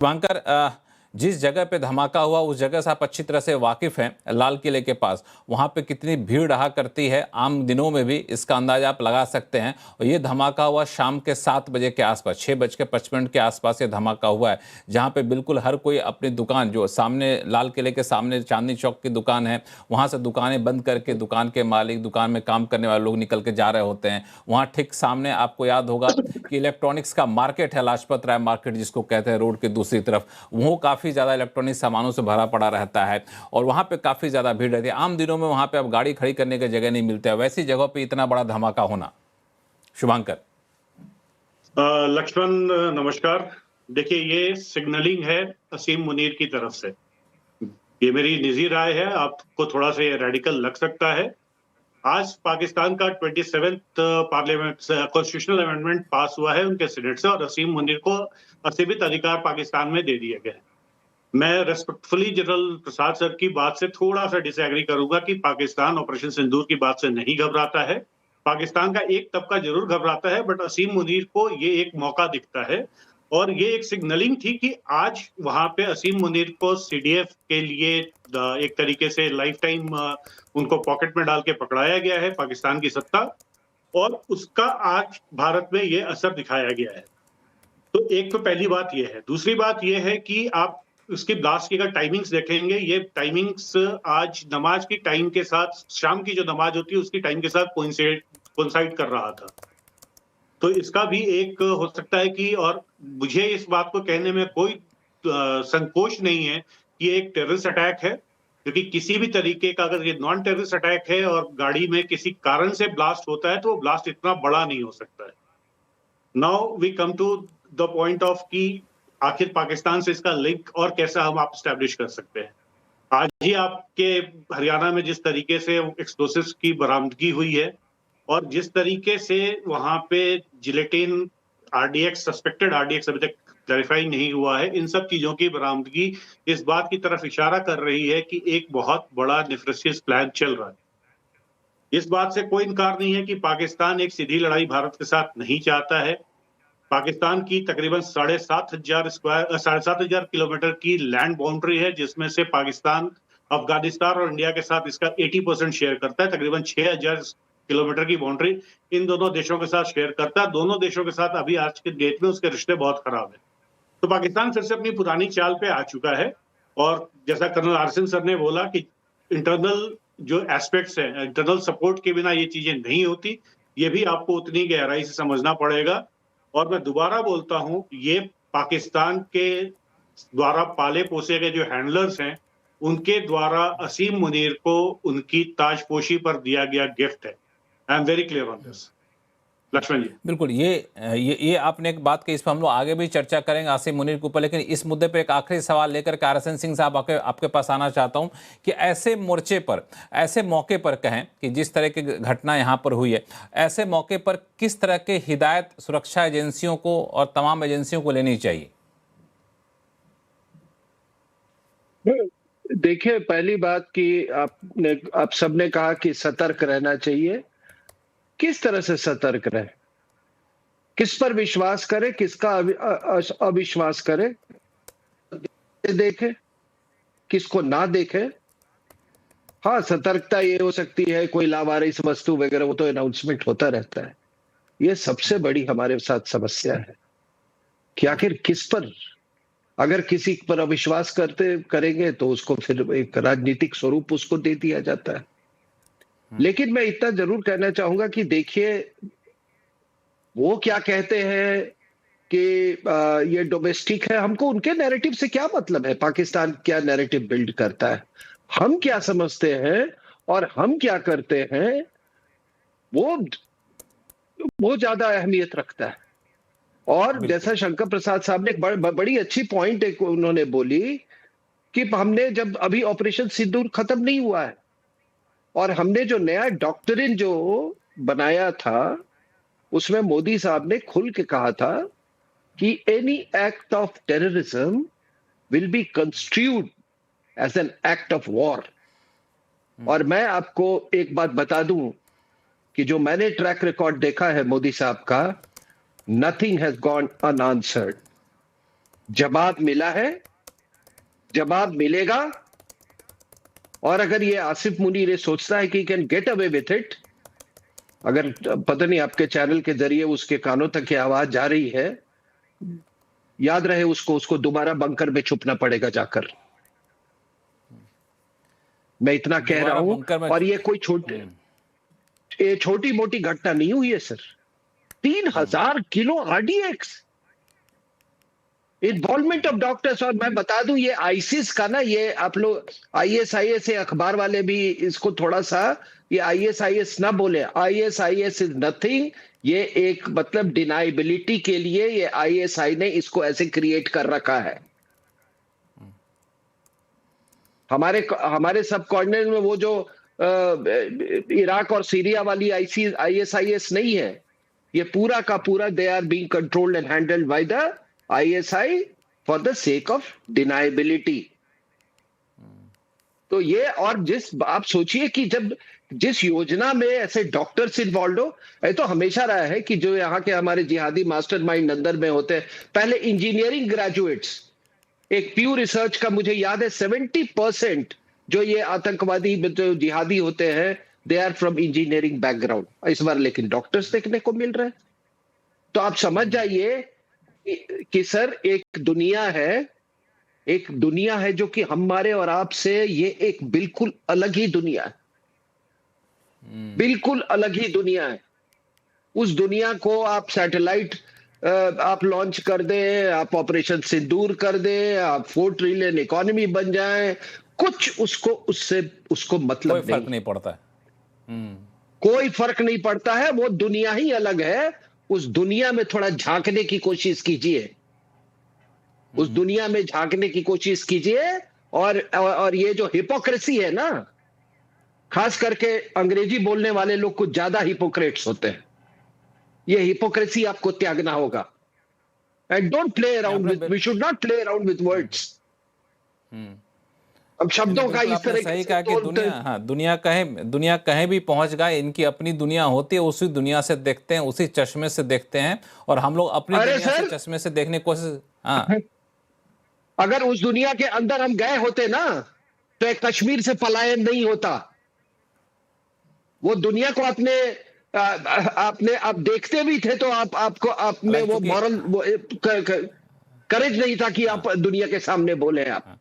शुभंकर, जिस जगह पे धमाका हुआ उस जगह से आप अच्छी तरह से वाकिफ हैं, लाल किले के पास। वहां पे कितनी भीड़ रहा करती है आम दिनों में भी, इसका अंदाजा आप लगा सकते हैं। और ये धमाका हुआ शाम के 7 बजे के आसपास, 6:55 के आसपास ये धमाका हुआ है, जहां पे बिल्कुल हर कोई अपनी दुकान, जो सामने लाल किले के सामने चांदनी चौक की दुकान है, वहां से दुकानें बंद करके दुकान के मालिक, दुकान में काम करने वाले लोग निकल के जा रहे होते हैं। वहां ठीक सामने आपको याद होगा कि इलेक्ट्रॉनिक्स का मार्केट है, लाजपत राय मार्केट जिसको कहते हैं, रोड के दूसरी तरफ वो काफ़ी ज़्यादा इलेक्ट्रॉनिक सामानों से भरा पड़ा रहता है और वहाँ पे काफ़ी ज़्यादा भीड़ रहती है। आम दिनों में वहाँ पे अब गाड़ी खड़ी करने की जगह नहीं मिलती है, वैसी जगह पे इतना बड़ा धमाका होना। शुभंकर। लक्ष्मण नमस्कार। देखिए, ये सिग्नलिंग है असीम मुनीर की तरफ से। ये मेरी निजी राय है, आपको थोड़ा सा रेडिकल लग सकता है। आज पाकिस्तान का 27th पार्लियामेंट कॉन्स्टिट्यूशनल अमेंडमेंट पास हुआ है उनके सीनेट से, और असीम मुनीर को असीमित अधिकार पाकिस्तान में दे दिए गए। मैं रेस्पेक्टफुली जनरल प्रसाद सर की बात से थोड़ा सा डिसएग्री करूंगा कि पाकिस्तान ऑपरेशन सिंदूर की बात से नहीं घबराता है। पाकिस्तान का एक तबका जरूर घबराता है, बट असीम मुनीर को ये एक मौका दिखता है और ये एक सिग्नलिंग थी कि आज वहां पे असीम मुनीर को सीडीएफ के लिए एक तरीके से लाइफ टाइम उनको पॉकेट में डाल के पकड़ाया गया है पाकिस्तान की सत्ता, और उसका आज भारत में ये असर दिखाया गया है। तो एक तो पहली बात ये है। दूसरी बात ये है कि आप उसकी ब्लास्ट की अगर टाइमिंग्स देखेंगे, ये टाइमिंग्स आज नमाज की टाइम के साथ, शाम की जो नमाज होती है उसकी टाइम के साथ कोइंसाइड कर रहा था। तो इसका भी एक हो सकता है कि, और मुझे इस बात को कहने में कोई संकोच नहीं है कि ये एक टेररिस्ट अटैक है, क्योंकि किसी भी तरीके का अगर ये नॉन टेररिस्ट अटैक है और गाड़ी में किसी कारण से ब्लास्ट होता है तो वो ब्लास्ट इतना बड़ा नहीं हो सकता है। Now we come to the point of कि आखिर पाकिस्तान से इसका लिंक और कैसा हम आप स्टैब्लिश कर सकते हैं। आज ही आपके हरियाणा में जिस तरीके से एक्सप्लोसिव्स की बरामदगी हुई है और जिस तरीके से वहां पे जिलेटिन आरडीएक्स, सस्पेक्टेड आरडीएक्स अभी तक क्लैरिफाई नहीं हुआ है, इन सब चीजों की बरामदगी इस बात की तरफ इशारा कर रही है कि एक बहुत बड़ा नेफ्रेशियस प्लान चल रहा है। इस बात से कोई इनकार नहीं है कि पाकिस्तान एक सीधी लड़ाई भारत के साथ नहीं चाहता है। पाकिस्तान की तकरीबन 7,500 किलोमीटर की लैंड बाउंड्री है, जिसमें से पाकिस्तान अफगानिस्तान और इंडिया के साथ इसका 80% शेयर करता है। तकरीबन 6,000 किलोमीटर की बाउंड्री इन दोनों देशों के साथ शेयर करता है। दोनों देशों के साथ अभी आज के डेट में उसके रिश्ते बहुत खराब है। तो पाकिस्तान फिर से अपनी पुरानी चाल पे आ चुका है, और जैसा कर्नल आरसिन सर ने बोला कि इंटरनल जो एस्पेक्ट्स हैं, इंटरनल सपोर्ट के बिना ये चीजें नहीं होती। ये भी आपको उतनी गहराई से समझना पड़ेगा। और मैं दोबारा बोलता हूं, ये पाकिस्तान के द्वारा पाले पोसे गए जो हैंडलर्स हैं, उनके द्वारा असीम मुनीर को उनकी ताजपोशी पर दिया गया गिफ्ट है। I am very clear on this. Laxman ji. बिल्कुल, ये आपने एक बात की, इस पर हम लोग आगे भी चर्चा करेंगे आसिम मुनीर के ऊपर, लेकिन इस मुद्दे पर एक आखिरी सवाल लेकर के आरएसएन सिंह साहब आपके पास आना चाहता हूं कि ऐसे मोर्चे पर, ऐसे मौके पर कहें कि जिस तरह की घटना यहां पर हुई है, ऐसे मौके पर किस तरह के हिदायत सुरक्षा एजेंसियों को और तमाम एजेंसियों को लेनी चाहिए? देखिए, पहली बात कि आप सबने कहा कि सतर्क रहना चाहिए। किस तरह से सतर्क रहे, किस पर विश्वास करे, किसका अविश्वास करे, देखे किसको ना देखे। हाँ, सतर्कता ये हो सकती है, कोई लावारिस वस्तु वगैरह, वो तो अनाउंसमेंट होता रहता है। ये सबसे बड़ी हमारे साथ समस्या है कि आखिर किस पर, अगर किसी पर अविश्वास करेंगे तो उसको फिर एक राजनीतिक स्वरूप उसको दे दिया जाता है। लेकिन मैं इतना जरूर कहना चाहूंगा कि देखिए, वो क्या कहते हैं कि ये डोमेस्टिक है, हमको उनके नैरेटिव से क्या मतलब है। पाकिस्तान क्या नैरेटिव बिल्ड करता है, हम क्या समझते हैं और हम क्या करते हैं, वो ज्यादा अहमियत रखता है। और जैसा शंकर प्रसाद साहब ने एक बड़ी अच्छी पॉइंट एक उन्होंने बोली कि हमने जब अभी ऑपरेशन सिंदूर खत्म नहीं हुआ है और हमने जो नया डॉक्ट्रिन जो बनाया था, उसमें मोदी साहब ने खुल के कहा था कि any act of terrorism will be construed as an act of war. और मैं आपको एक बात बता दूं कि जो मैंने ट्रैक रिकॉर्ड देखा है मोदी साहब का, नथिंग हैज गॉन अनआंसर्ड। जवाब मिला है, जवाब मिलेगा। और अगर ये आसिफ मुनीर ये सोचता है कि can get away with it, अगर पता नहीं आपके चैनल के जरिए उसके कानों तक ये आवाज जा रही है, याद रहे उसको उसको दोबारा बंकर में छुपना पड़ेगा जाकर। मैं इतना कह रहा हूं। बंकर में और ये कोई छोटी मोटी घटना नहीं हुई है sir. 3000 kilo RDX, involvement of doctors. और मैं बता दूं ये आईसिस का ना, ये आप लोग आईएसआईएस अखबार वाले भी इसको थोड़ा सा, ये आईएसआईएस ना बोले, आईएसआईएस इज नथिंग। ये एक मतलब डिनाइबिलिटी के लिए ये आईएसआई ने इसको ऐसे क्रिएट कर रखा है। हमारे सब कॉर्डिनेट में वो जो इराक और सीरिया वाली आईएसआईएस नहीं है, ये पूरा का पूरा they are being controlled and handled by the ISI for the sake of deniability। तो ये, और आप सोचिए कि जब जिस योजना में ऐसे डॉक्टर्स इन्वॉल्व हो, ये तो हमेशा रहा है कि जो यहाँ के हमारे जिहादी मास्टरमाइंड अंदर में होते हैं, पहले इंजीनियरिंग ग्रेजुएट्स, एक प्यू रिसर्च का मुझे याद है 70% जो ये आतंकवादी जो जिहादी होते हैं they are from engineering background. इस बार लेकिन डॉक्टर्स देखने को मिल रहे हैं। तो आप समझ जाइए कि सर एक दुनिया है जो कि हमारे और आपसे ये एक बिल्कुल अलग ही दुनिया है, बिल्कुल अलग ही दुनिया है। उस दुनिया को आप सैटेलाइट आप लॉन्च कर दें, आप ऑपरेशन सिंदूर कर दें, आप 4 ट्रिलियन इकोनॉमी बन जाएं, कुछ उसको मतलब कोई फर्क नहीं पड़ता है। कोई फर्क नहीं पड़ता है। वो दुनिया ही अलग है। उस दुनिया में थोड़ा झांकने की कोशिश कीजिए, उस दुनिया में झांकने की कोशिश कीजिए। और ये जो हिपोक्रेसी है ना, खास करके अंग्रेजी बोलने वाले लोग कुछ ज्यादा हिपोक्रेट्स होते हैं। ये हिपोक्रेसी आपको त्यागना होगा। And don't play around with, we should not play around with words. अब शब्दों का इस तरह सही कहा कि दुनिया कहीं भी पहुंच गए, इनकी अपनी दुनिया होती है, उसी दुनिया से देखते हैं, उसी चश्मे से देखते हैं, और हम लोग अपनी दुनिया से चश्मे से देखने की कोशिश। हाँ, अगर उस दुनिया के अंदर हम गए होते ना, तो एक कश्मीर से पलायन नहीं होता। वो दुनिया को आपने आप देखते भी थे तो आप में वो मॉरल करेज नहीं था कि आप दुनिया के सामने बोले आप।